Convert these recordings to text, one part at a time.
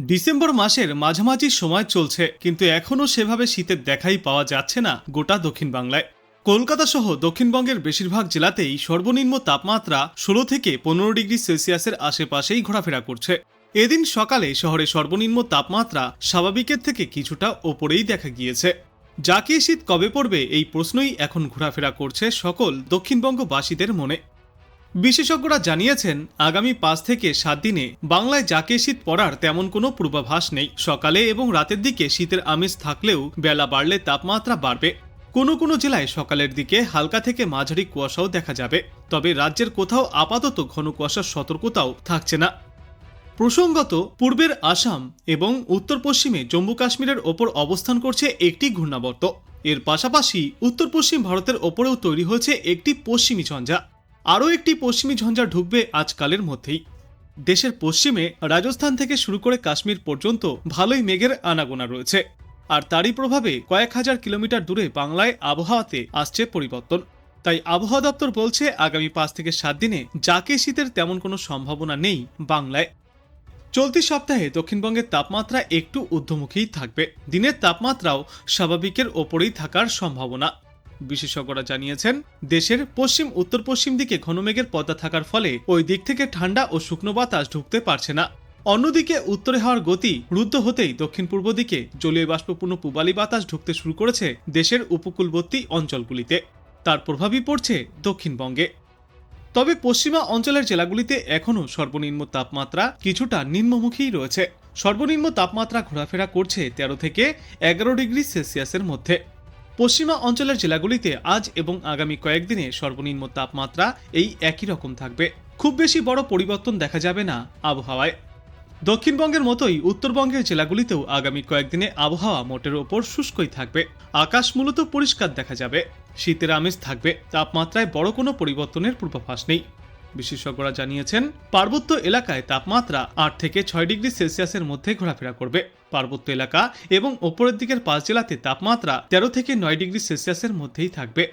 December মাসের মাঝামাঝি সময় চলছে, কিন্তু এখনও সেভাবে শীতের দেখাই পাওয়া যাচ্ছে না গোটা দক্ষিণ বাংলায়। কলকাতা সহ দক্ষিণবঙ্গের বেশিরভাগ জেলাতেই সর্বনিম্ন তাপমাত্রা 16 থেকে 15 ডিগ্রি সেলসিয়াসের আশেপাশেই ঘোরাফেরা করছে। এদিন সকালে শহরে সর্বনিম্ন তাপমাত্রা স্বাভাবিকের থেকে কিছুটা ওপরেই দেখা গিয়েছে। যাকে শীত কবে পড়বে এই প্রশ্নই এখন ঘোরাফেরা করছে সকল দক্ষিণবঙ্গবাসীদের মনে। বিশেষজ্ঞরা জানিয়েছেন, আগামী 5 থেকে 7 দিনে বাংলায় জাকে শীত পড়ার তেমন কোনো পূর্বাভাস নেই। সকালে এবং রাতের দিকে শীতের আমেজ থাকলেও বেলা বাড়লে তাপমাত্রা বাড়বে। কোনো কোনো জেলায় সকালের দিকে হালকা থেকে মাঝারি কুয়াশাও দেখা যাবে, তবে রাজ্যের কোথাও আপাতত ঘন কুয়াশার সতর্কতাও থাকছে না। প্রসঙ্গত, পূর্বের আসাম এবং উত্তর পশ্চিমে জম্মু কাশ্মীরের ওপর অবস্থান করছে একটি ঘূর্ণাবর্ত। এর পাশাপাশি উত্তর পশ্চিম ভারতের ওপরেও তৈরি হয়েছে একটি পশ্চিমী ঝঞ্ঝা। আরও একটি পশ্চিমী ঝঞ্ঝা ঢুকবে আজকালের মধ্যেই। দেশের পশ্চিমে রাজস্থান থেকে শুরু করে কাশ্মীর পর্যন্ত ভালোই মেঘের আনাগোনা রয়েছে, আর তারই প্রভাবে কয়েক হাজার কিলোমিটার দূরে বাংলায় আবহাওয়াতে আসছে পরিবর্তন। তাই আবহাওয়া দপ্তর বলছে, আগামী 5 থেকে 7 দিনে জাকে শীতের তেমন কোনো সম্ভাবনা নেই বাংলায়। চলতি সপ্তাহে দক্ষিণবঙ্গের তাপমাত্রা একটু ঊর্ধ্বমুখীই থাকবে। দিনের তাপমাত্রাও স্বাভাবিকের ওপরেই থাকার সম্ভাবনা। বিশেষজ্ঞরা জানিয়েছেন, দেশের পশ্চিম উত্তর পশ্চিম দিকে ঘন মেঘের পর্দা থাকার ফলে ওই দিক থেকে ঠান্ডা ও শুকনো বাতাস ঢুকতে পারছে না। অন্যদিকে উত্তরে হওয়ার গতি রুদ্ধ হতেই দক্ষিণ পূর্ব দিকে জলীয় বাষ্পপূর্ণ পূবালি বাতাস ঢুকতে শুরু করেছে দেশের উপকূলবর্তী অঞ্চলগুলিতে। তার প্রভাবই পড়ছে দক্ষিণবঙ্গে। তবে পশ্চিমা অঞ্চলের জেলাগুলিতে এখনও সর্বনিম্ন তাপমাত্রা কিছুটা নিম্নমুখীই রয়েছে। সর্বনিম্ন তাপমাত্রা ঘোরাফেরা করছে 13 থেকে 11 ডিগ্রি সেলসিয়াসের মধ্যে। পশ্চিমা অঞ্চলের জেলাগুলিতে আজ এবং আগামী কয়েকদিনে সর্বনিম্ন তাপমাত্রা এই একই রকম থাকবে। খুব বেশি বড় পরিবর্তন দেখা যাবে না আবহাওয়ায়। দক্ষিণবঙ্গের মতোই উত্তরবঙ্গের জেলাগুলিতেও আগামী কয়েকদিনে আবহাওয়া মোটের ওপর শুষ্কই থাকবে। আকাশ মূলত পরিষ্কার দেখা যাবে, শীতের আমেজ থাকবে, তাপমাত্রায় বড় কোনো পরিবর্তনের পূর্বাভাস নেই। বিশেষজ্ঞরা জানিয়েছেন, পার্বত্য এলাকায় তাপমাত্রা 8 থেকে 6 ডিগ্রি সেলসিয়াসের মধ্যে ঘোরাফেরা করবে। পার্বত্য এলাকা এবং ওপরের দিকের 5 জেলাতে তাপমাত্রা 13 থেকে 9 ডিগ্রি সেলসিয়াসের মধ্যেই থাকবে।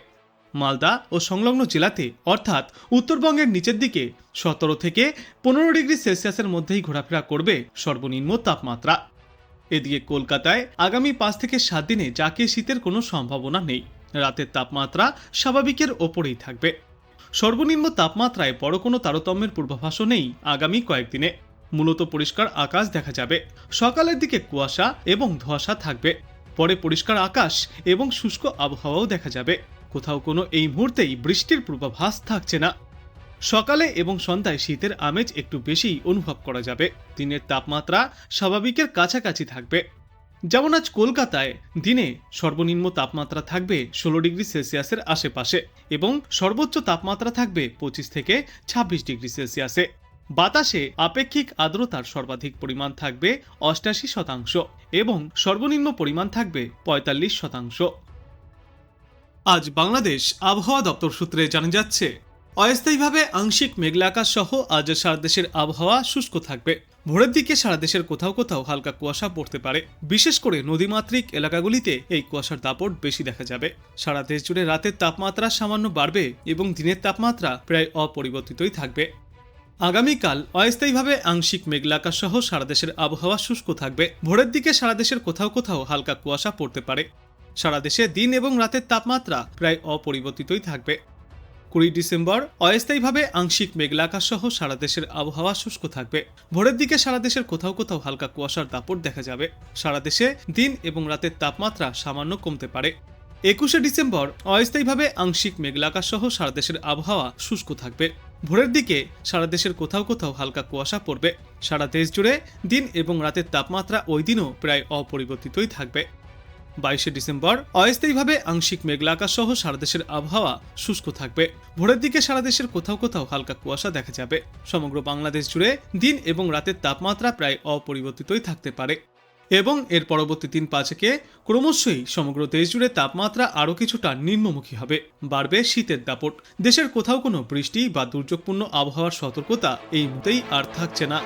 মালদা ও সংলগ্ন জেলাতে অর্থাৎ উত্তরবঙ্গের নিচের দিকে 17 থেকে 15 ডিগ্রি সেলসিয়াসের মধ্যেই ঘোরাফেরা করবে সর্বনিম্ন তাপমাত্রা। এদিকে কলকাতায় আগামী 5 থেকে 7 দিনে জাকে শীতের কোনো সম্ভাবনা নেই। রাতের তাপমাত্রা স্বাভাবিকের ওপরেই থাকবে। সর্বনিম্ন তাপমাত্রায় বড় কোনো তারতম্যের পূর্বাভাসও নেই আগামী কয়েকদিনে। মূলত পরিষ্কার আকাশ দেখা যাবে। সকালের দিকে কুয়াশা এবং ধোঁয়াশা থাকবে, পরে পরিষ্কার আকাশ এবং শুষ্ক আবহাওয়াও দেখা যাবে। কোথাও কোনো এই মুহূর্তেই বৃষ্টির পূর্বাভাস থাকছে না। সকালে এবং সন্ধ্যায় শীতের আমেজ একটু বেশি অনুভব করা যাবে। দিনের তাপমাত্রা স্বাভাবিকের কাছাকাছি থাকবে। যেমন আজ কলকাতায় দিনে সর্বনিম্ন তাপমাত্রা থাকবে 16 ডিগ্রি সেলসিয়াসের আশেপাশে এবং সর্বোচ্চ তাপমাত্রা থাকবে 25 থেকে 26 ডিগ্রি সেলসিয়াসে। বাতাসে আপেক্ষিক আর্দ্রতার সর্বাধিক পরিমাণ থাকবে 88% এবং সর্বনিম্ন পরিমাণ থাকবে 45%। আজ বাংলাদেশ আবহাওয়া দপ্তর সূত্রে জানা যাচ্ছে, অস্থায়ীভাবে আংশিক মেঘলা আকাশ সহ আজ সারা দেশের আবহাওয়া শুষ্ক থাকবে। ভোরের দিকে সারা দেশের কোথাও কোথাও হালকা কুয়াশা পড়তে পারে। বিশেষ করে নদীমাতৃক এলাকাগুলিতে এই কুয়াশার দাপট বেশি দেখা যাবে। সারা দেশ জুড়ে রাতের তাপমাত্রা সামান্য বাড়বে এবং দিনের তাপমাত্রা প্রায় অপরিবর্তিতই থাকবে। আগামীকাল অস্থায়ীভাবে আংশিক মেঘলা আকাশ সহ সারা দেশের আবহাওয়া শুষ্ক থাকবে। ভোরের দিকে সারা দেশের কোথাও কোথাও হালকা কুয়াশা পড়তে পারে। সারা দেশে দিন এবং রাতের তাপমাত্রা প্রায় অপরিবর্তিতই থাকবে। 20 ডিসেম্বর অস্থায়ীভাবে আংশিক মেঘলা আকাশ সহ সারা দেশের আবহাওয়া শুষ্ক থাকবে। ভোরের দিকে সারা দেশের কোথাও কোথাও হালকা কুয়াশার দাপট দেখা যাবে। সারা দেশে দিন এবং রাতের তাপমাত্রা সামান্য কমতে পারে। 21 ডিসেম্বর অস্থায়ীভাবে আংশিক মেঘলা আকাশ সহ সারা দেশের আবহাওয়া শুষ্ক থাকবে। ভোরের দিকে সারা দেশের কোথাও কোথাও হালকা কুয়াশা পড়বে। সারা দেশ জুড়ে দিন এবং রাতের তাপমাত্রা ওই দিনও প্রায় অপরিবর্তিতই থাকবে। 22 ডিসেম্বর অস্থায়ীভাবে আংশিক মেঘলা আকাশ সহ সারা দেশের আবহাওয়া শুষ্ক থাকবে। ভোরের দিকে সারা দেশের কোথাও কোথাও হালকা কুয়াশা দেখা যাবে। সমগ্র বাংলাদেশ জুড়ে দিন এবং রাতের তাপমাত্রা প্রায় অপরিবর্তিতই থাকতে পারে এবং এর পরবর্তী 3-5 ক্রমশই সমগ্র দেশ জুড়ে তাপমাত্রা আরও কিছুটা নিম্নমুখী হবে। বাড়বে শীতের দাপট। দেশের কোথাও কোনো বৃষ্টি বা দুর্যোগপূর্ণ আবহাওয়ার সতর্কতা এই মুহূর্তেই আর থাকছে না।